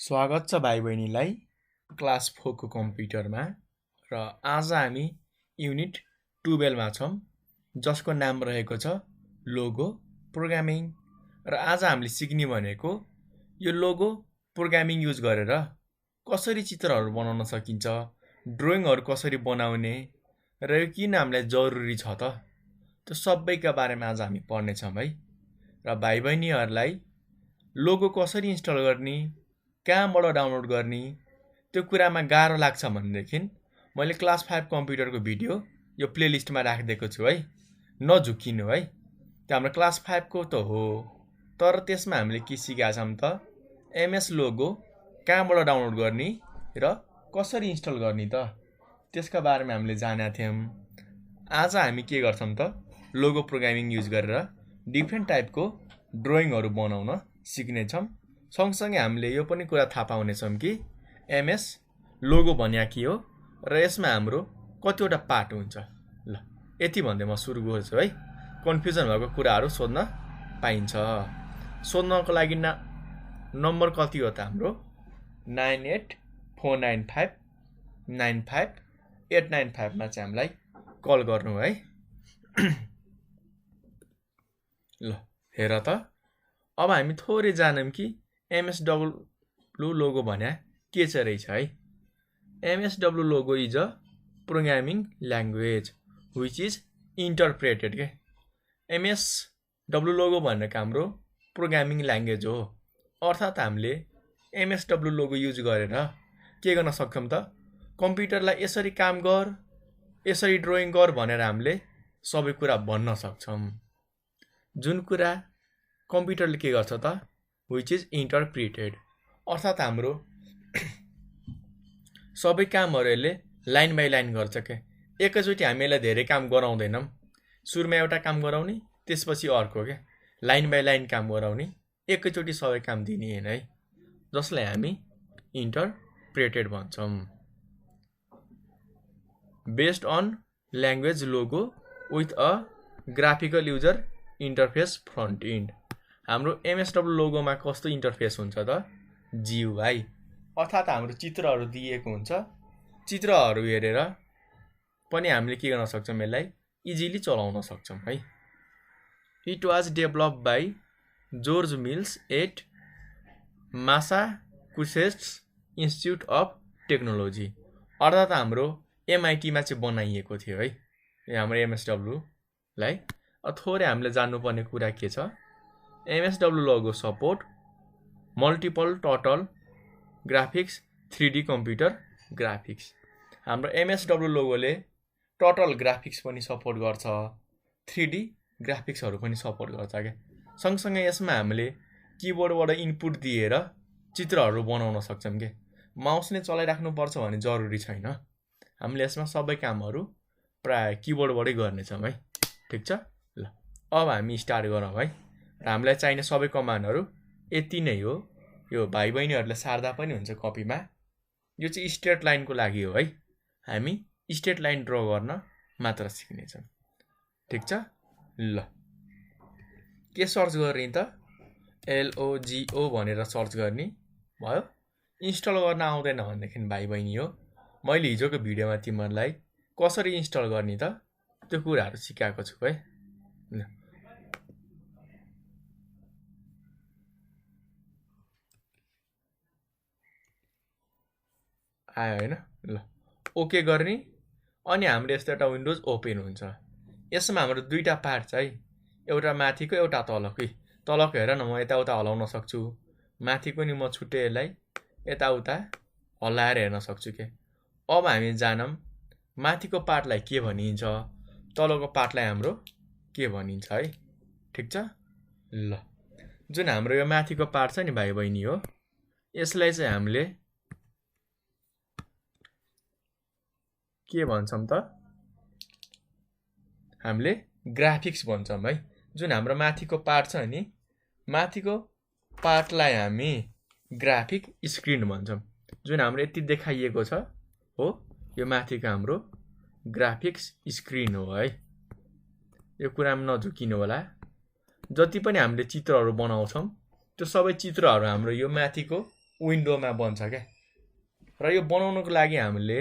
स्वागत छ भाइ बहिनीलाई क्लास 4 को कम्प्युटरमा र आज हामी युनिट 12 मा छौं जसको नाम रहेको छ लोगो प्रोग्रामिङ र आज हामीले सिक्ने भनेको यो लोगो प्रोग्रामिङ युज गरेर कसरी चित्रहरू बनाउन सकिन्छ, ड्रइङहरू कसरी बनाउने र यो किन हामीलाई जरुरी छ त त्यो सबैका बारेमा आज हामी पढ्ने छौं है। र भाइ बहिनीहरूलाई लोगो कसरी इन्स्टल गर्ने, कहाँबाट डाउनलोड गर्ने त्यो कुरामा गाह्रो लाग्छ भनेदेखि मैले क्लास 5 कम्प्युटरको भिडियो यो प्लेलिस्टमा राखिदिएको छु है, नझुकिनु है। त्यो हाम्रो क्लास 5 को त हो, तर त्यसमा हामीले के सिकेका छौं त एमएस लोगो कहाँबाट डाउनलोड गर्ने र कसरी इन्स्टल गर्ने त त्यसका बारेमा हामीले जानेका थियौं। आज हामी के गर्छौं त लोगो प्रोग्रामिङ युज गरेर डिफ्रेन्ट टाइपको ड्रइङहरू बनाउन सिक्ने छौं। सँगसँगै हामीले यो पनि कुरा थाहा पाउनेछौं कि एमएस लोगो भन्या के हो र यसमा हाम्रो कतिवटा पार्ट हुन्छ। ल यति भन्दै म सुरु गर्छु है। कन्फ्युजन भएको कुराहरू सोध्न पाइन्छ। सोध्नको लागि नम्बर कति हो त हाम्रो 9849595895 मा चाहिँ हामीलाई कल गर्नु है। ल हेर त अब हामी थोरै जानौं कि एमएसडब्ल्यू लोगो भन्या के चाहिँ रहेछ है। MSW Logo is a programming language which is interpreted के। एमएसडब्ल्यू लोगो भनेको हाम्रो प्रोग्रामिङ ल्याङ्ग्वेज हो। अर्थात् हामीले एमएसडब्ल्यू लोगो युज गरेर के गर्न सक्छौं त कम्प्युटरलाई यसरी काम गर, यसरी ड्रइङ गर भनेर हामीले सबै कुरा भन्न सक्छौं। जुन कुरा कम्प्युटरले के गर्छ त व्हिच इज इन्टरप्रिटेड, अर्थात् हाम्रो सबै कामहरू यसले लाइन बाइ लाइन गर्छ के। एकैचोटि हामी यसलाई धेरै काम गराउँदैनौं। सुरुमा एउटा काम गराउने त्यसपछि अर्को के, लाइन बाइ लाइन काम गराउने, एकैचोटि सबै काम दिने हैन है, जसलाई हामी इन्टरप्रेटेड भन्छौं। Based on language Logo with a graphical user interface front end. हाम्रो एमएसडब्ल्यू लोगोमा कस्तो इन्टरफेस हुन्छ त जीयूआई, अर्थात् हाम्रो चित्रहरू दिएको हुन्छ। चित्रहरू हेरेर पनि हामीले के गर्न सक्छौं, यसलाई इजिली चलाउन सक्छौं है। It was developed by George Mills at Massachusetts Institute of Technology, अर्थात् हाम्रो एमआइटीमा चाहिँ बनाइएको थियो है हाम्रो एमएसडब्ल्यूलाई। थोरै हामीले जान्नुपर्ने कुरा के छ, MSW logo support multiple total graphics 3D computer graphics. हाम्रो एमएसडब्ल्यू लोगोले टोटल ग्राफिक्स पनि सपोर्ट गर्छ, 3D ग्राफिक्सहरू पनि सपोर्ट गर्छ के। सँगसँगै यसमा हामीले किबोर्डबाट इनपुट दिएर चित्रहरू बनाउन सक्छौं के। माउस नै चलाइराख्नु पर्छ भन्ने जरुरी छैन। हामीले यसमा सबै कामहरू प्राय किबोर्डबाटै गर्नेछौं है। ठिक छ। ल अब हामी स्टार्ट गरौँ है। र हामीलाई चाहिने सबै कमान्डहरू यति नै हो। यो भाइ बहिनीहरूले सार्दा पनि हुन्छ कपीमा। यो चाहिँ स्ट्रेट लाइनको लागि हो है। हामी स्ट्रेट लाइन ड्र गर्न मात्र सिक्नेछौँ। ठिक छ। ल के सर्च गर्ने त LOGO भनेर सर्च गर्ने भयो। इन्स्टल गर्न आउँदैन भनेदेखि भाइ बहिनी हो, मैले हिजोको भिडियोमा तिमीहरूलाई कसरी इन्स्टल गर्ने त त्यो कुराहरू सिकाएको छु है। आयो हैन। ल ओके गर्ने अनि हाम्रो यस्तो एउटा विन्डोज ओपन हुन्छ। यसमा हाम्रो दुईटा पार्ट छ है, एउटा माथिको एउटा तलको। तलको हेर न, म यताउता हलाउन सक्छु, माथिको नि म छुट्टै यसलाई यताउता हल्लाएर हेर्न सक्छु के। अब हामी जानौँ माथिको पार्टलाई के भनिन्छ, तलको पार्टलाई हाम्रो के भनिन्छ है। ठिक छ। ल जुन हाम्रो यो माथिको पार्ट छ नि भाइ बहिनी हो, यसलाई चाहिँ हामीले के भन्छौं त हामीले ग्राफिक्स भन्छौं है। जुन हाम्रो माथिको पार्ट छ नि, माथिको पार्टलाई हामी ग्राफिक स्क्रिन भन्छौं। जुन हाम्रो यति देखाइएको छ हो, यो माथिको हाम्रो ग्राफिक्स स्क्रिन हो है। यो कुरामा नझुकिनु होला। जति पनि हामीले चित्रहरू बनाउँछौं त्यो सबै चित्रहरू हाम्रो यो माथिको विन्डोमा बन्छ क्या। र यो बनाउनको लागि हामीले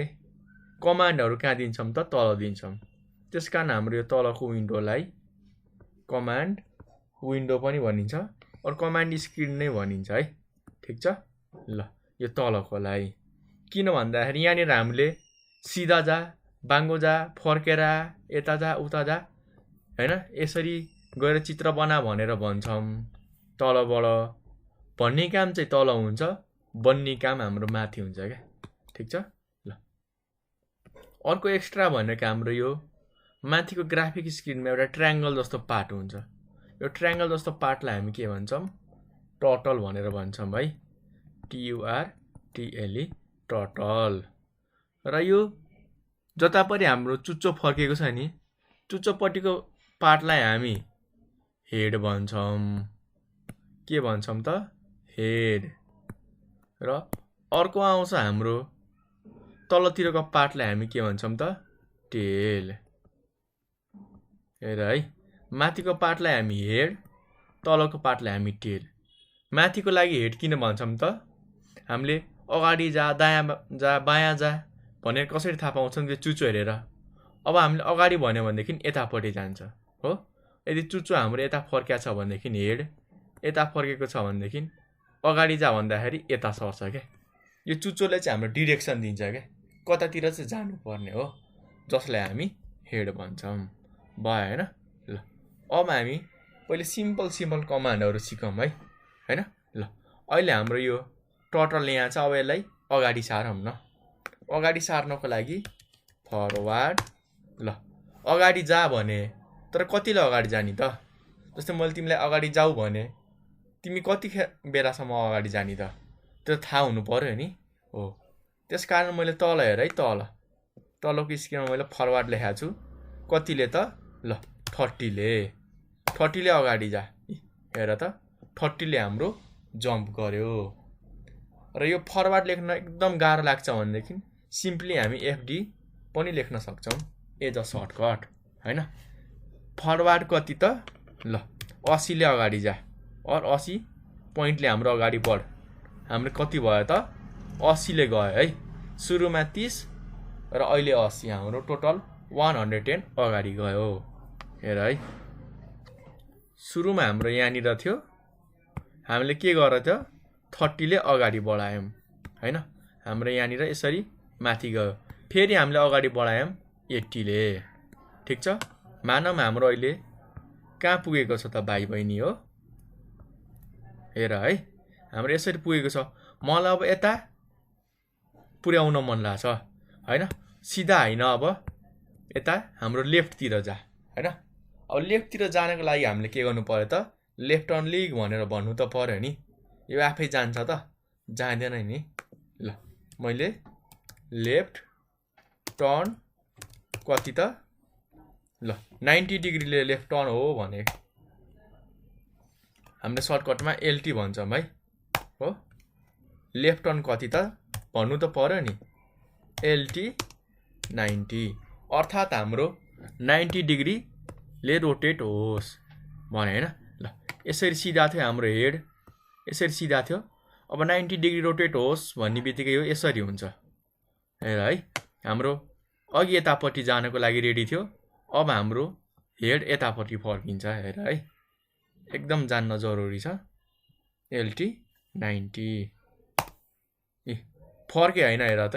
कमान्डहरू कहाँ दिन्छौँ त? तल दिन्छौँ। त्यस कारण हाम्रो यो तलको विन्डोलाई कमान्ड विन्डो पनि भनिन्छ, और कमान्ड स्क्रिन नै भनिन्छ है। ठिक छ ल। यो तलकोलाई किन भन्दाखेरि यहाँनिर हामीले सिधा जा, बाङ्गो जा, फर्केर यता जा, उता जा, हैन, यसरी गएर चित्र बना भनेर भन्छौँ तलबाट। भन्ने काम चाहिँ तल हुन्छ, बन्ने काम हाम्रो माथि हुन्छ क्या। ठिक छ ल। अर्को एक्स्ट्रा भनेको हाम्रो यो माथिको ग्राफिक स्क्रिनमा एउटा ट्रायङ्गल जस्तो पार्ट हुन्छ। यो ट्रायङ्गल जस्तो पार्टलाई हामी के भन्छौँ? टर्टल भनेर भन्छौँ है। TURTLE turtle. र यो जतापट्टि हाम्रो चुच्चो फर्केको छ नि, चुच्चोपट्टिको पार्टलाई हामी हेड भन्छौँ। के भन्छौँ त? हेड। र अर्को आउँछ हाम्रो तलतिरको पार्टलाई हामी के भन्छौँ त? टेल। हेर है, माथिको पार्टलाई हामी हेड, तलको पार्टलाई हामी टेल। माथिको लागि हेड किन भन्छौँ त? हामीले अगाडि जा, दायाँ जा, बायाँ जा भनेर कसरी थाहा पाउँछौँ? त्यो चुच्चो हेरेर। अब हामीले अगाडि भन्यो भनेदेखि यतापट्टि जान्छ हो। यदि चुच्चो हाम्रो यता फर्किया छ भनेदेखि हेड, यता फर्केको छ भनेदेखि अगाडि जा भन्दाखेरि यता सर्छ क्या। यो चुच्चोले चाहिँ हाम्रो डिरेक्सन दिन्छ क्या, कतातिर चाहिँ जानुपर्ने हो, जसलाई हामी हेड भन्छौँ। भयो हैन ल। अब हामी पहिले सिम्पल कमान्डहरू सिकौँ है, हैन ल। अहिले हाम्रो यो टर्टल यहाँ छ। अब यसलाई अगाडि सारौँ न। अगाडि सार्नको लागि फरवार्ड ल। अगाडि जा भने, तर कतिले अगाडि जाने त? जस्तै मैले तिमीलाई अगाडि जाऊ भने तिमी कति बेलासम्म अगाडि जाने त? त्यो थाहा हुनु पर्यो नि हो। त्यस कारण मैले तल हेर है, तलको स्क्रिनमा मैले फरवार्ड लेखाएको छु। कतिले त? ल 30ले अगाडि जा। हेर त, 30ले हाम्रो जम्प गर्यो। र यो फरवार्ड लेख्न एकदम गाह्रो लाग्छ भनेदेखि सिम्पली हामी FD पनि लेख्न सक्छौँ एज अ सर्टकट, हैन। फरवार्ड कति त? ल 80ले अगाडि जा, और 80 पोइन्टले हाम्रो अगाडि बढ। हाम्रो कति भयो त? 80ले गयो है। सुरुमा 30 र अहिले 80, हाम्रो टोटल 110 अगाडि गयो। हेर है, सुरुमा हाम्रो यहाँनिर थियो, हामीले के गरेको थियो? 30ले अगाडि बढायौँ, हैन। हाम्रो यहाँनिर यसरी माथि गयो। फेरि हामीले अगाडि बढायौँ 80ले। ठिक छ। मानौँ हाम्रो अहिले कहाँ पुगेको छ त भाइ बहिनी हो? हेर है, हाम्रो यसरी पुगेको छ। मलाई अब यता पुर्याउन मन लाग्छ, हैन। सिधा हैन, अब यता हाम्रो लेफ्टतिर जा, हैन। अब लेफ्टतिर जानको लागि हामीले के गर्नु पर्यो त? लेफ्ट टर्न लिग भनेर भन्नु त पर्यो नि। यो आफै जान्छ त? जाँदैन नि। ल मैले लेफ्ट टर्न कति त? ल 90 डिग्रीले लेफ्ट टर्न हो भने हामीले सर्टकटमा LT भन्छौँ है हो। लेफ्ट टर्न कति त भन्नु त पर्यो नि। LT 90, अर्थात् हाम्रो 90 डिग्रीले रोटेट होस् भने, हैन। ल यसरी सिधा थियो हाम्रो हेड, यसरी सिधा थियो। अब 90 डिग्री रोटेट होस् भन्ने बित्तिकै यो यसरी हुन्छ। हेर है, हाम्रो अघि यतापट्टि जानको लागि रेडी थियो। अब हाम्रो हेड यतापट्टि फर्किन्छ। हेर है, एकदम जान्न जरुरी छ। LT 90 फर्क्यो हैन? हेर त,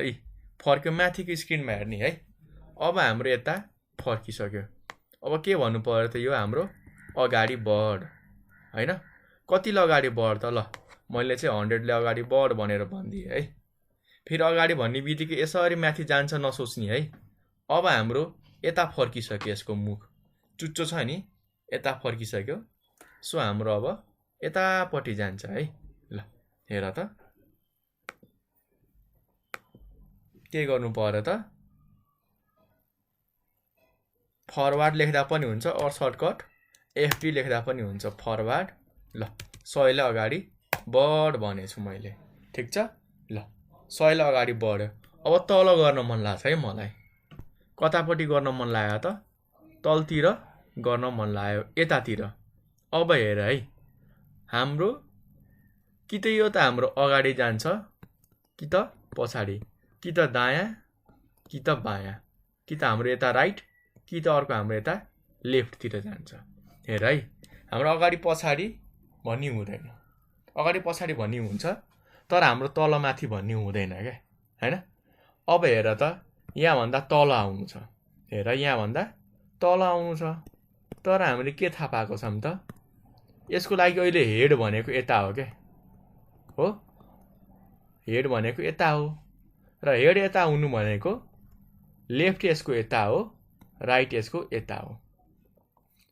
फर्क्यो। माथिको स्क्रिनमा हेर्ने है। अब हाम्रो यता फर्किसक्यो। अब के भन्नु पर्यो त? यो हाम्रो अगाडि बढ, हैन। कतिले अगाडि बढ त? ल मैले चाहिँ 100ले अगाडि बढ भनेर भनिदिएँ है। फेरि अगाडि भन्ने बित्तिकै यसरी माथि जान्छ नसोच्ने है। अब हाम्रो यता फर्किसक्यो, यसको मुख चुच्चो छ नि, यता फर्किसक्यो। सो हाम्रो अब यतापट्टि जान्छ है। ल हेर त, के गर्नु पर्यो त? फरवार्ड लेख्दा पनि हुन्छ, और सर्टकट FD लेख्दा पनि हुन्छ। फरवार्ड ल 100ले अगाडि बढ भनेछु मैले। ठिक छ ल, 100ले अगाडि बढ्यो। अब तल गर्न मन लाग्छ है मलाई। कतापट्टि गर्न मन लाग्यो त? तलतिर गर्न मन लाग्यो, यतातिर। अब हेर है, हाम्रो कि त यो त हाम्रो अगाडि जान्छ कि त पछाडि, कि त दायाँ कि त बायाँ, कि त हाम्रो यता राइट कि त अर्को हाम्रो यता लेफ्टतिर जान्छ। हेर है, हाम्रो अगाडि पछाडि भन्ने हुँदैन। अगाडि पछाडि भन्ने हुन्छ तर हाम्रो तल माथि भन्ने हुँदैन क्या, हैन। अब हेर त यहाँभन्दा तल आउनु छ, हेर यहाँभन्दा तल आउनु छ, तर हामीले के थाहा पाएको छौँ त यसको लागि अहिले हेड भनेको यता हो क्या, हो हेड भनेको यता हो र हेड यता हुनु भनेको लेफ्ट यसको यता हो, राइट यसको यता हो।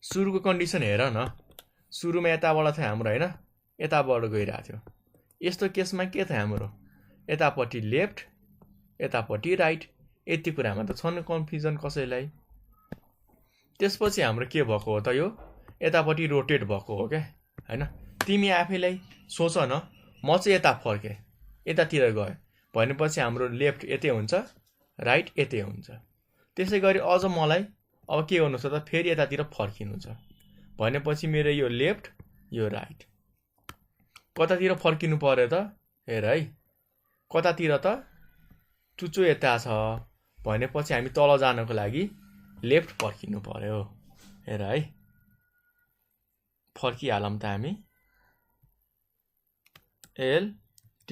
सुरुको कन्डिसन हेर न, सुरुमा यताबाट थियो हाम्रो हैन, यताबाट गइरहेको थियो। यस्तो केसमा के थियो हाम्रो, यतापट्टि लेफ्ट यतापट्टि राइट, यति कुरामा त छन् कन्फ्युजन कसैलाई। त्यसपछि हाम्रो के भएको हो त, यो यतापट्टि रोटेट भएको हो क्या, हैन। तिमी आफैलाई सोच न, म चाहिँ यता फर्केँ, यतातिर गएँ भनेपछि हाम्रो लेफ्ट यतै हुन्छ, राइट यतै हुन्छ। त्यसै गरी अझ मलाई अब के गर्नु छ त, फेरि यतातिर फर्किनु छ भनेपछि मेरो यो लेफ्ट यो राइट कतातिर फर्किनु पर्यो त, हेर है, कतातिर त चुचो यता छ भनेपछि हामी तल जानको लागि लेफ्ट फर्किनु पर्यो। हेर है, फर्किहालौँ त हामी, LT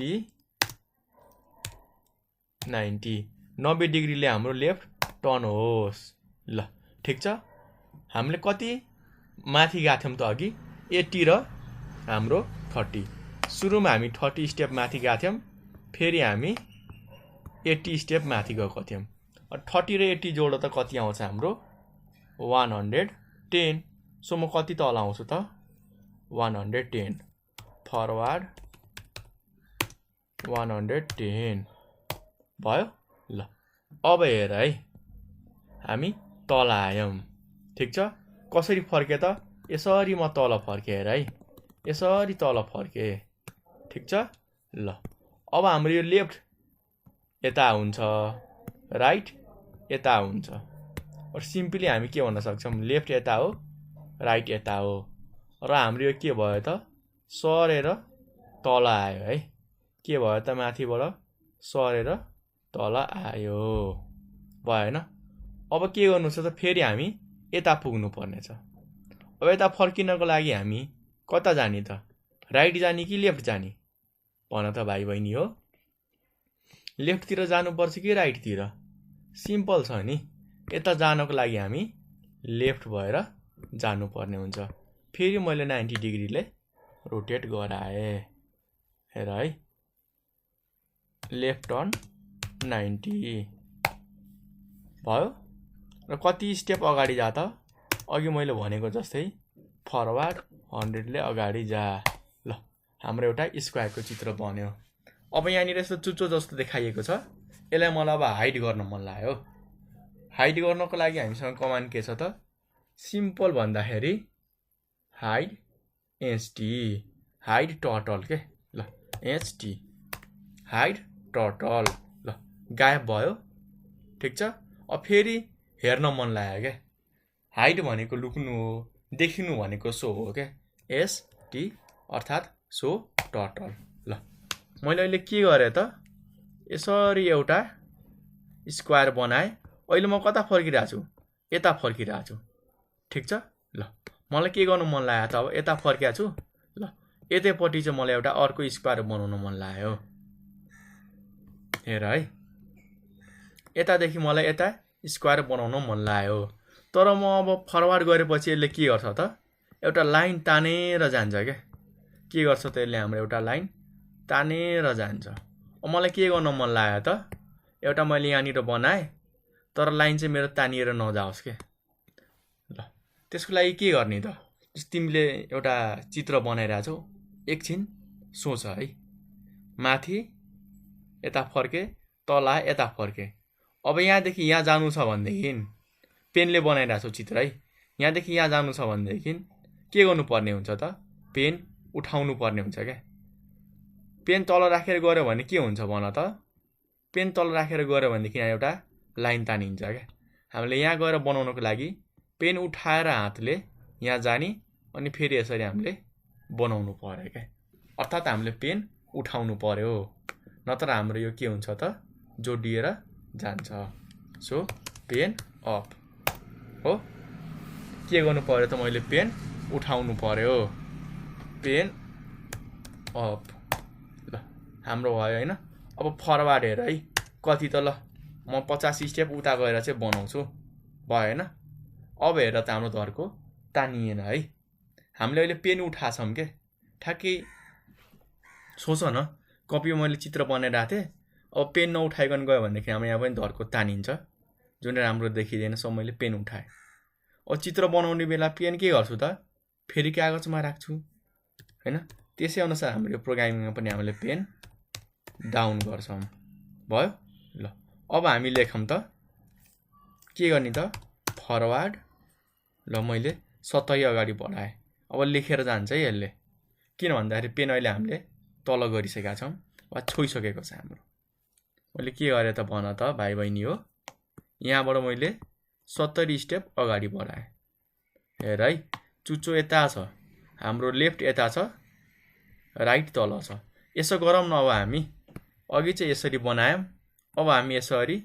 90 डिग्रीले हाम्रो लेफ्ट टर्न होस्। ल ठिक छ, हामीले कति माथि गएको थियौँ त अघि, 80 र हाम्रो 30। सुरुमा हामी 30 स्टेप माथि गएको थियौँ, फेरि हामी 80 स्टेप माथि गएको थियौँ। 30 र 80 जोड्दा त कति आउँछ हाम्रो 110। सो म कति तल आउँछु त 110, फरवार्ड 110 भयो। ल अब हेर है, हामी तल आयौँ, ठिक छ। कसरी फर्के त, यसरी म तल फर्केँ, हेर है, यसरी तल फर्केँ, ठिक छ। ल अब हाम्रो यो लेफ्ट यता हुन्छ, राइट यता हुन्छ, और सिम्पली हामी के भन्न सक्छौँ, लेफ्ट यता हो राइट यता हो, र हाम्रो यो के भयो त सरेर तल आयो है, के भयो त माथिबाट सरेर तल आयो, भएन। अब के गर्नु छ त, फेरि हामी यता पुग्नु पर्नेछ। अब यता फर्किनको लागि हामी कता जाने त, राइट जाने कि लेफ्ट जाने भन त भाइ बहिनी हो। लेफ्टतिर जानुपर्छ कि राइटतिर, सिम्पल छ नि। यता जानको लागि हामी लेफ्ट भएर जानुपर्ने हुन्छ। फेरि मैले 90 डिग्रीले रोटेट गराएँ, हेर है, लेफ्ट टर्न 90 भयो। र कति स्टेप अगाडि जा त, अघि मैले भनेको जस्तै फरवार्ड 100 ले अगाडि जा। ल हाम्रो एउटा स्क्वायरको चित्र बन्यो। अब यहाँनिर यस्तो चुच्चो जस्तो देखाइएको छ, यसलाई मलाई अब हाइड गर्न मन लाग्यो। हाइड गर्नको लागि हामीसँग कमान्ड के छ त, सिम्पल भन्दाखेरि हाइड HT, हाइड टर्टल के। ल HT हाइड टर्टल, ल गायब भयो, ठिक छ। अब फेरि हेर्न मन लाग्यो क्या, हाइड भनेको लुक्नु हो, देखिनु भनेको सो हो क्या, ST अर्थात् सो टर्टल। ल मैले अहिले के गरेँ त, यसरी एउटा स्क्वायर बनाएँ। अहिले म कता फर्किरहेको छु, यता फर्किरहेको छु, ठिक छ। ल मलाई के गर्नु मन लाग्यो त, अब यता फर्किएको छु। ल यतैपट्टि चाहिँ मलाई एउटा अर्को स्क्वायर बनाउन मन लाग्यो, हेर है, यतादेखि मलाई यता स्क्वायर बनाउन मन लाग्यो। तर म अब फरवार्ड गरेपछि यसले के गर्छ त, एउटा लाइन तानेर जान्छ क्या। के गर्छ त यसले, हाम्रो एउटा लाइन तानेर जान्छ। अब मलाई के गर्न मन लाग्यो त, एउटा मैले यहाँनिर बनाएँ तर लाइन चाहिँ मेरो तानिएर नजाओस् क्या। ल त्यसको लागि के गर्ने त, तिमीले एउटा चित्र बनाइरहेछौ, एकछिन सोच है। माथि यता फर्के, तल आए यता फर्के। अब यहाँदेखि यहाँ जानु छ भनेदेखि पेनले बनाइरहेको छु चित्र है, यहाँदेखि यहाँ जानु छ भनेदेखि के गर्नुपर्ने हुन्छ त, पेन उठाउनु पर्ने हुन्छ क्या। पेन तल राखेर गऱ्यो भने के हुन्छ भन त, पेन तल राखेर गऱ्यो भनेदेखि यहाँ एउटा लाइन तानिन्छ क्या। हामीले यहाँ गएर बनाउनको लागि पेन उठाएर हातले यहाँ जाने, अनि फेरि यसरी हामीले बनाउनु पर्यो क्या। अर्थात् हामीले पेन उठाउनु पर्यो, नत्र हाम्रो यो के हुन्छ त जोडिएर जान्छ। सो पेन अप हो, के गर्नु पर्यो त मैले पेन उठाउनु पर्यो, पेन अप। ल हाम्रो भयो हैन। अब फरवार्ड हेर है कति त, ल म 50 स्टेप उता गएर चाहिँ बनाउँछु, भयो हैन। अब हेर त हाम्रो धर्को तानिएन है। हामीले अहिले पेन उठाछौँ के, ठ्याक्कै सोच न, कपीमा मैले चित्र बनाइरहेको थिएँ, अब पेन नउठाइकन गयो भनेदेखि हाम्रो यहाँ पनि धर्को तानिन्छ, जुन राम्रो देखिँदैन। सो मैले पेन उठाएँ। अब चित्र बनाउने बेला पेन के गर्छु त, फेरि कागजमा राख्छु हैन। त्यसै अनुसार हाम्रो प्रोग्रामिङमा पनि हामीले पेन डाउन गर्छौँ, भयो। ल अब हामी लेखौँ त, के गर्ने त, फरवार्ड। ल मैले 70 अगाडि बढाएँ। अब लेखेर जान्छ है यसले, किन भन्दाखेरि पेन अहिले हामीले तल गरिसकेका छौँ वा छोइसकेको छ हाम्रो। मैले के गरेँ त भन त भाइ बहिनी हो, यहाँबाट मैले 70 स्टेप अगाडि बढाएँ। हेर है, चुच्चो यता छ, हाम्रो लेफ्ट यता छ, राइट तल छ। यसो गरौँ न, अब हामी अघि चाहिँ यसरी बनायौँ, अब हामी यसरी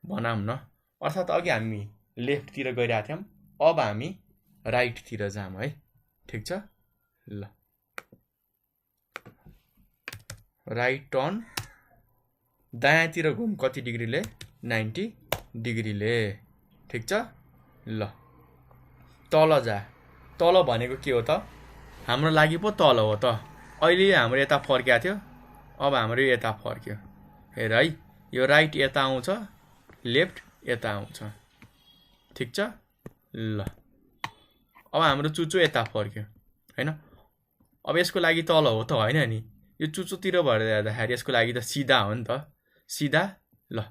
बनाऊँ न। अर्थात् अघि हामी लेफ्टतिर गइरहेको थियौँ, अब हामी राइटतिर जाऊँ है, ठिक छ। ल राइट टर्न, दायाँतिर घुम कति डिग्रीले, 90 डिग्रीले, ठिक छ। ल तल जा, तल भनेको के हो त, हाम्रो लागि पो तल हो त। अहिले हाम्रो यता फर्किएको थियो, अब हाम्रो यता फर्क्यो। हेर है, यो राइट यता आउँछ, लेफ्ट यता आउँछ, ठिक छ। ल अब हाम्रो चुच्चो यता फर्क्यो हैन। अब यसको लागि तल हो त होइन नि, यो चुच्चोतिर भएर जाँदाखेरि यसको लागि त सिधा हो नि त, सिधा। ल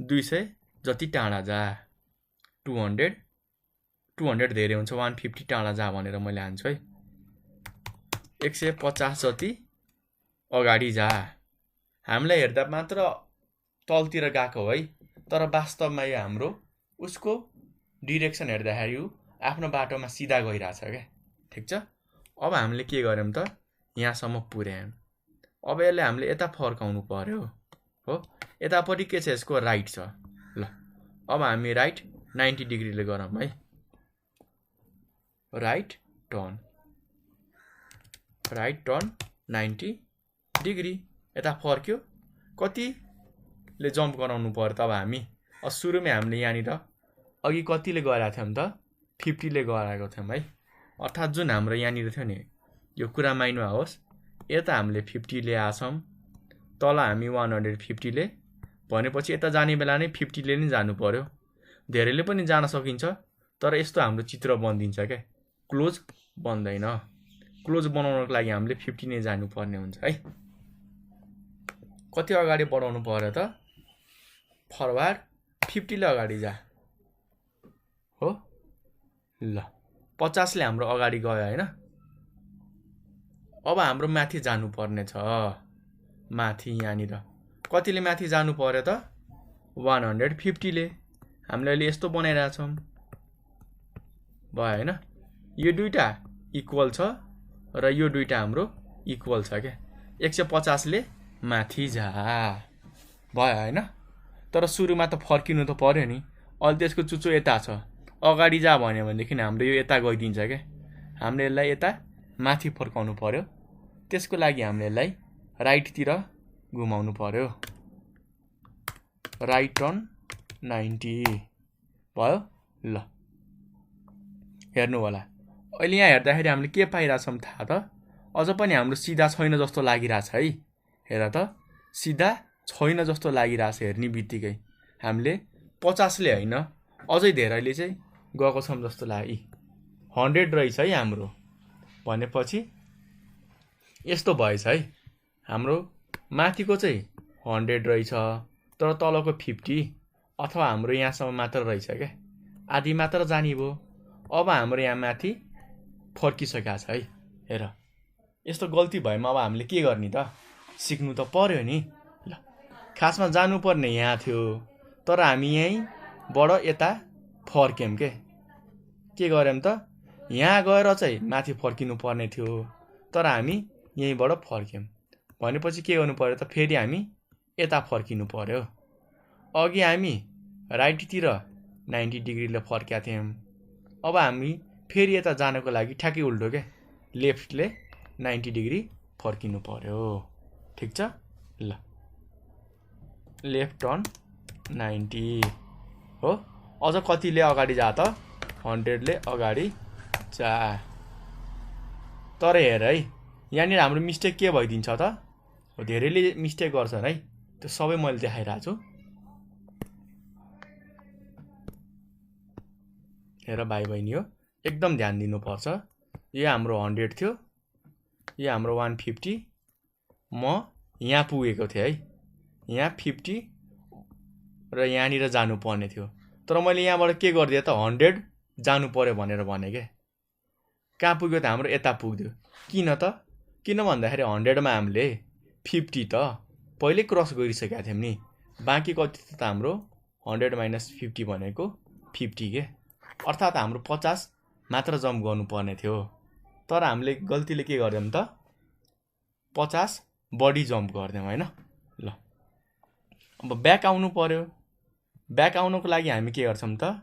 200 जति टाढा जा, 200 धेरै हुन्छ, 150 टाढा जा भनेर मैले हान्छु है। 150 जति अगाडि जा। हामीलाई हेर्दा मात्र तलतिर गएको है, तर वास्तवमा यो हाम्रो उसको डिरेक्सन हेर्दाखेरि आफ्नो बाटोमा सिधा गइरहेछ क्या, ठिक छ। अब हामीले के गर्यौँ त, यहाँसम्म पुर्यायौँ। अब यसले हामीले यता फर्काउनु पर्यो हो, यतापट्टि के छ, यसको राइट छ। ल अब हामी राइट 90 डिग्रीले गरौँ है, right turn, right turn 90 degree, यता फर्क्यो। कतिले जम्प गराउनु पर्यो त, अब हामी सुरुमै हामीले यहाँनिर अघि कतिले गराएको थियौँ त, 50ले गराएको थियौँ है। अर्थात् जुन हाम्रो यहाँनिर थियो नि, यो कुरा माइन्डमा होस्, यता हामीले 50 ले आछौँ, तल हामी 150ले, भनेपछि यता जाने बेला नै 50ले नै जानु पर्यो। धेरैले पनि जान सकिन्छ, तर यस्तो हाम्रो चित्र बनिदिन्छ क्या, क्लोज बन्दैन। क्लोज बनाउनको लागि हामीले 50 नै जानुपर्ने हुन्छ है। कति अगाडि बढाउनु पर्यो त, फरवार्ड 50 ले अगाडि जा हो। ल 50 ले हाम्रो अगाडि गयो होइन। अब हाम्रो माथि जानुपर्ने छ, माथि यहाँनिर कतिले माथि जानु पर्यो त, 150 ले। हामीले अहिले यस्तो बनाइरहेछौँ, भयो होइन। यो दुईटा इक्वल छ र यो दुईटा हाम्रो इक्वल छ क्या, 150 ले माथि जा, भयो होइन। तर सुरुमा त फर्किनु त पर्यो नि, अहिले त्यसको चुच्चो यता छ, अगाडि जा भन्यो भनेदेखि हाम्रो यो यता गइदिन्छ क्या। हामीले यसलाई यता माथि फर्काउनु पर्यो, त्यसको लागि हामीले यसलाई राइटतिर घुमाउनु पर्यो, राइट टर्न 90 भयो। ल हेर्नु होला, अहिले यहाँ हेर्दाखेरि हामीले के पाइरहेछौँ थाहा त, अझ पनि हाम्रो सिधा छैन जस्तो लागिरहेछ है। हेर त, सिधा छैन जस्तो लागिरहेछ हेर्ने बित्तिकै। हामीले 50 ले होइन, अझै धेरैले चाहिँ गएको छौँ जस्तो लाग्यो। 100 रहेछ है हाम्रो, भनेपछि यस्तो भएछ है, हाम्रो माथिको चाहिँ 100 रहेछ, तर तलको 50 अथवा हाम्रो यहाँसम्म मात्र रहेछ क्या, आधी मात्र जाने भयो। अब हाम्रो यहाँ माथि फर्किसकेको छ है। हेर, यस्तो गल्ती भएमा अब हामीले के गर्ने त, सिक्नु त पर्यो नि। ल खासमा जानुपर्ने यहाँ थियो, तर हामी यहीँबाट यता फर्क्यौँ के गर्यौँ त, यहाँ गएर चाहिँ माथि फर्किनु पर्ने थियो, तर हामी यहीँबाट फर्क्यौँ भनेपछि के गर्नु पर्यो त फेरि हामी यता फर्किनु पर्यो अघि हामी राइटतिर 90 डिग्रीले फर्केका थियौँ अब हामी फेरि यता जानको लागि ठ्याक्कै उल्टो के लेफ्टले 90 डिग्री फर्किनु पर्यो ठीक छ ल लेफ्ट टर्न 90 हो अझ कतिले अगाडि जा त 100ले अगाडि जा तर हेर है यहाँनिर हाम्रो मिस्टेक के भइदिन्छ त धेरैले मिस्टेक गर्छन् है त्यो सबै मैले देखाइरहेको छु हेर भाइ बहिनी हो एकदम ध्यान दिनुपर्छ यो हाम्रो 100 थियो यो हाम्रो 150 म यहाँ पुगेको थिएँ है यहाँ 50 र यहाँनिर जानुपर्ने थियो तर मैले यहाँबाट के गरिदिएँ त 100 जानु पर्यो भनेर भने के कहाँ पुग्यो त हाम्रो यता पुग्यो किन भन्दाखेरि 100मा हामीले 50 त पहिले क्रस गरिसकेका थियौँ नि बाँकी कति त हाम्रो 100 माइनस 50 भनेको 50 के अर्थात् हाम्रो 50 मात्र जम्प गर्नुपर्ने थियो तर हामीले गल्तीले के गर्यौँ त 50 बढी जम्प गर्यौँ हैन ल अब ब्याक आउनु पर्यो ब्याक आउनको लागि हामी के गर्छौँ त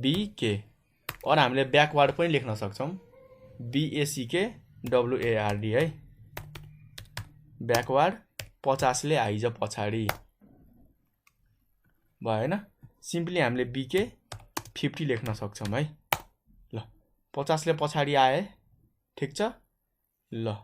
बीके और हामीले ब्याकवार्ड पनि लेख्न सक्छौँ BACK WARD है ब्याकवार्ड 50 ले आइज पछाडि भएन सिम्पली हामीले BK 50 लेख्न सक्छौँ है ल 50 ले पछाडि आए ठीक छ ल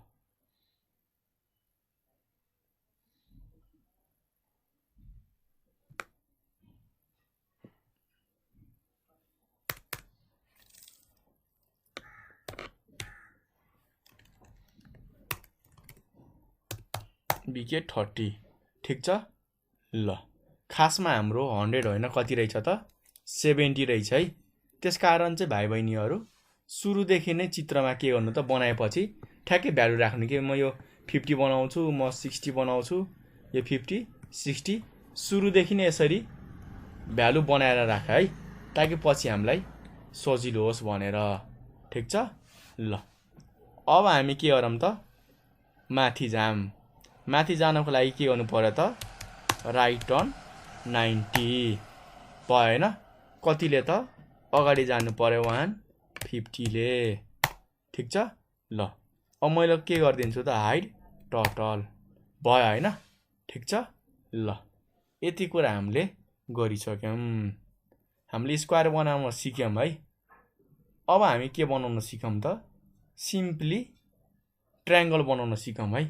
BK 30 ठीक छ ल खासमा हाम्रो 100 होइन कति रहेछ त 70 रहेछ है त्यसकारण चाहिँ भाइ बहिनीहरु सुरुदेखि नै चित्रमा के गर्नु त बनाएपछि ठ्याक्कै भ्यालु राख्नु के म यो 50 बनाउँछु म 60 बनाउँछु यो 50 60 सुरुदेखि नै यसरी भ्यालु बनाएर राख है ताकि पछि हामीलाई सजिलो होस् भनेर ठीक छ ल अब हामी के गरौँ त माथि जाम माथि जानको लागि के गर्नु पर्यो त राइट टर्न 90 भएन कतिले त अगाडि जानु पर्यो 150 ले ठीक छ ल अब मैले के गर्दिन्छु त हाइड टर्टल भयो हैन ठीक छ ल यति कुरा हामीले गरिसक्यौं हामीले स्क्वायर बनाउन सिक्यौं है अब हामी के बनाउन सिकौं त सिम्पली ट्रायंगल बनाउन सिकौं है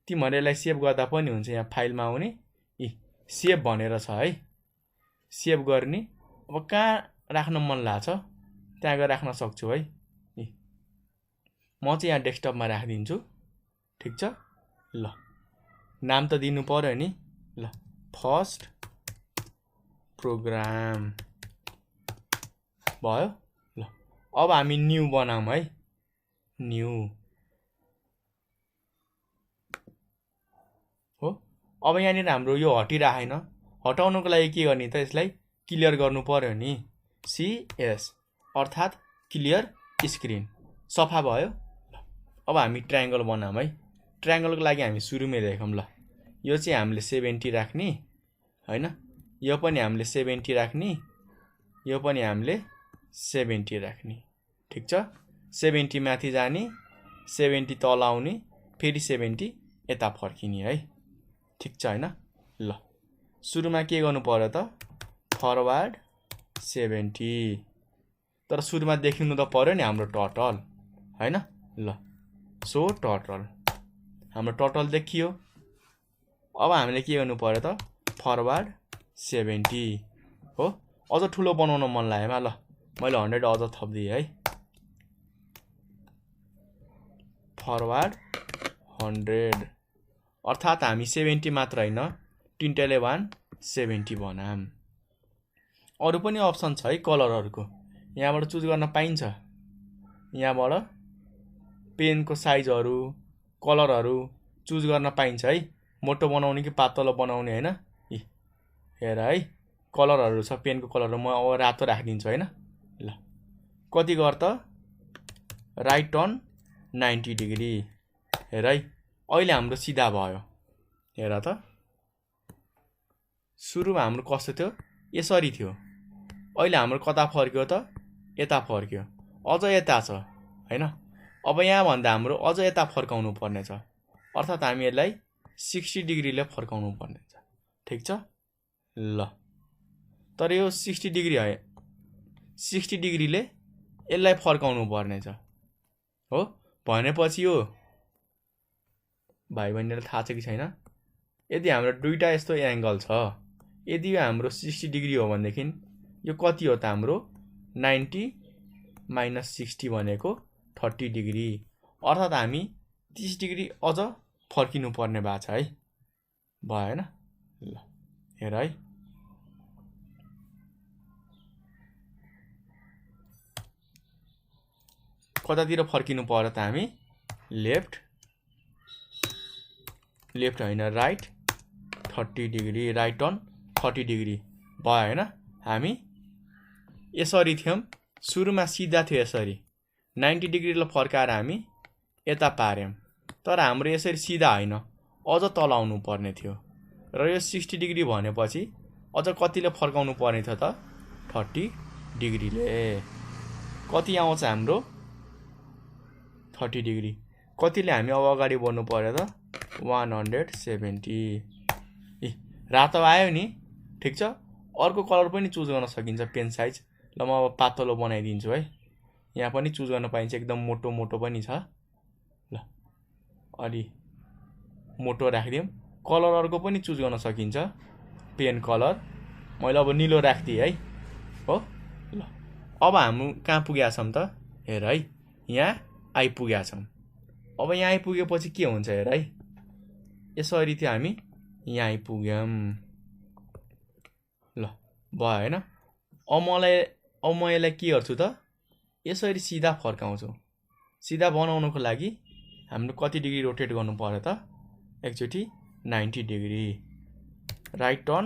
तिमीहरुलाई सेभ गर्दा पनि हुन्छ यहाँ फाइलमा आउने सेभ भनेर छ है सेभ गर्ने अब कहाँ राख्न मन लाग्छ त्यहाँ गएर राख्न सक्छु है म चाहिँ यहाँ डेस्कटपमा राखिदिन्छु ठीक छ ल नाम त दिनु पर्यो नि ल फर्स्ट प्रोग्राम भयो ल अब हामी न्यू बनाऊँ है न्यू हो अब यहाँनिर हाम्रो यो हटिराखेन हटाउनको लागि के गर्ने त यसलाई क्लियर गर्नु पर्यो नि CS अर्थात् क्लियर स्क्रिन सफा भयो अब हामी ट्रायंगल बनाऊँ है ट्रायंगलको लागि हामी सुरुमै लेखौँ ल यो चाहिँ हामीले 70 राख्ने हैन यो पनि हामीले 70 राख्ने यो पनि हामीले 70 राख्ने ठीक छ 70 माथि जाने 70 तल आउने फेरि 70 यता फर्किने है ठीक छ हैन ल सुरुमा के गर्नु पर्यो त फरवर्ड 70 तर सुरुमा देखिनु त पर्यो नि हाम्रो टर्टल हैन ल सो टर्टल हाम्रो टर्टल देखियो अब हामीले के गर्नु पर्यो त फरवर्ड 70 हो अझ ठुलो बनाउन मन लागेमा ल मैले 100 अझ थप्दिए है फरवर्ड 100 अर्थात् हामी 70 मात्र हैन तिनटैले 170 बनाम अरु पनि अप्सन छ है कलरहरुको यहाँबाट चुज गर्न पाइन्छ यहाँबाट पेनको साइजहरु कलरहरु चुज गर्न पाइन्छ है मोटो बनाउने कि पातलो बनाउने हैन हेर है कलरहरु छ पेनको कलरहरु म अब रातो राखिदिन्छु हैन ल कति गर त राइट टर्न 90 डिग्री हेर है अहिले हाम्रो सिधा भयो हेर त सुरुमा हाम्रो कस्तो थियो यसरी थियो अहिले हाम्रो कता फर्क्यो त यता फर्क्यो अझ यता छ हैन अब यहाँ भन्दा हाम्रो अझ यता फर्काउनु पर्ने छ अर्थात् हामी यसलाई 60 डिग्रीले फर्काउनु पर्ने छ ठीक छ ल तर यो 60 डिग्री है 60 डिग्रीले यसलाई फर्काउनु पर्ने छ हो भनेपछि यो भाइ बहिनीलाई थाहा छ कि छैन यदि हाम्रो दुईटा यस्तो एंगल छ यदि यो हाम्रो 60 डिग्री हो भनेदेखि यो कति हो त हाम्रो 90 - 60 भनेको 30 डिग्री अर्थात् हामी 30 डिग्री अझ फर्किनु पर्ने भएको छ है भएन ल हेर है कतातिर फर्किनु पर्यो त हामी लेफ्ट हैन right 30 degree right turn 30 degree भयो हैन हामी यसरी थियौं सुरुमा सिधा थियो यसरी 90 डिग्रीले फर्काएर हामी यता पार्यौं तर हाम्रो यसरी सिधा हैन अझ तल आउनु पर्ने थियो र यो 60 डिग्री भनेपछि अझ कतिले फर्काउनु पर्ने थियो त 30 डिग्रीले कति आउँछ हाम्रो 30 डिग्री कतिले हामी अब अगाडि बढ्नु पर्यो त 170 रातो आयो नि ठीक छ अर्को कलर पनि चुज गर्न सकिन्छ पेन साइज ल म अब पातलो बनाइदिन्छु है यहाँ पनि चुज गर्न पाइन्छ एकदम मोटो मोटो पनि छ ल अलि मोटो राख्दियौं कलर अर्को पनि चुज गर्न सकिन्छ पेन कलर मैले अब नीलो राख्दिए है हो ल अब हामी कहाँ पुगेका छौं त हेर है यहाँ आइपुगेका छौं अब यहाँ आइपुगेपछि के हुन्छ हेर है यसरी थियो हामी यहाँ आइपुग्यौं ल भयो हैन अब म यसलाई के गर्छु त यसरी सिधा फर्काउँछु सिधा बनाउनको लागि हामीले कति डिग्री रोटेट गर्नु पर्यो त एकचोटी 90 डिग्री राइट टर्न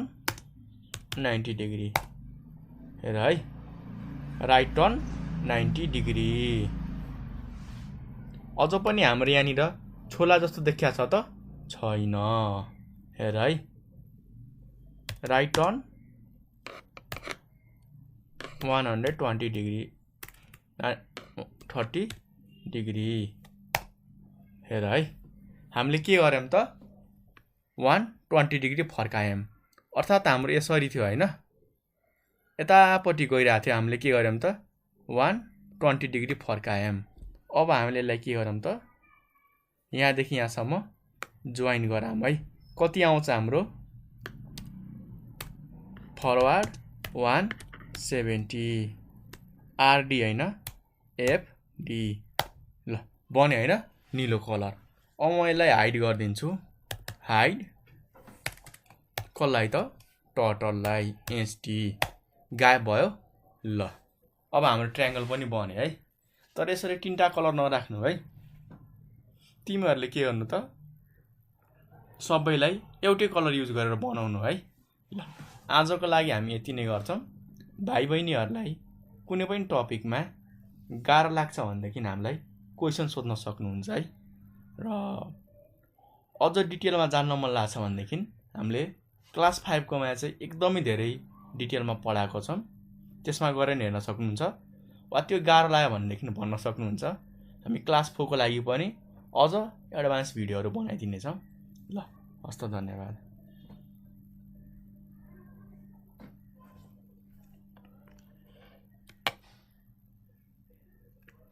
90 डिग्री हेर है राइट टर्न 90 डिग्री अझ पनि हाम्रो यहाँनिर छोला जस्तो देखिया छ त छैन हेर है राइट टर्न 120 डिग्री 30 डिग्री हेर है हामीले के गर्यौं त 120 डिग्री फर्कायौं अर्थात् हाम्रो यसरी थियो हैन यतापट्टि गइरहेको थियो हामीले के गर्यौं त 120 डिग्री फर्कायौं अब हामीले यसलाई के गरौँ त यहाँदेखि यहाँसम्म जोइन गरौँ है कति आउँछ हाम्रो फरवार्ड 170 आरडी हैन एफडी ल बन्यो हैन नीलो कलर अब म यसलाई हाइड गरिदिन्छु हाइड कसलाई त टर्टललाई एसडी गायब भयो ल अब हाम्रो ट्रायंगल पनि बन्यो है तर यसरी तीनटा कलर नराख्नु है तिमीहरुले के गर्नु त सबैलाई एउटै कलर युज गरेर बनाउनु है ल आजको लागि हामी यति नै गर्छौं भाइ बहिनीहरुलाई कुनै पनि टपिकमा गाह्रो लाग्छ भनेदेखि हामीलाई क्वेशन सोध्न सक्नुहुन्छ है र अझ डिटेलमा जान्न मन लाग्छ भनेदेखि हामीले क्लास 5 को मा चाहिँ एकदमै धेरै डिटेलमा पढाएको छौं त्यसमा गएर हेर्न सक्नुहुन्छ वा त्यो गाह्रो लाग्यो भनेदेखि भन्न सक्नुहुन्छ हामी क्लास 4 को लागि पनि अझ एडभान्स भिडियोहरु बनाइदिने छौं ल हस्त धन्यवाद।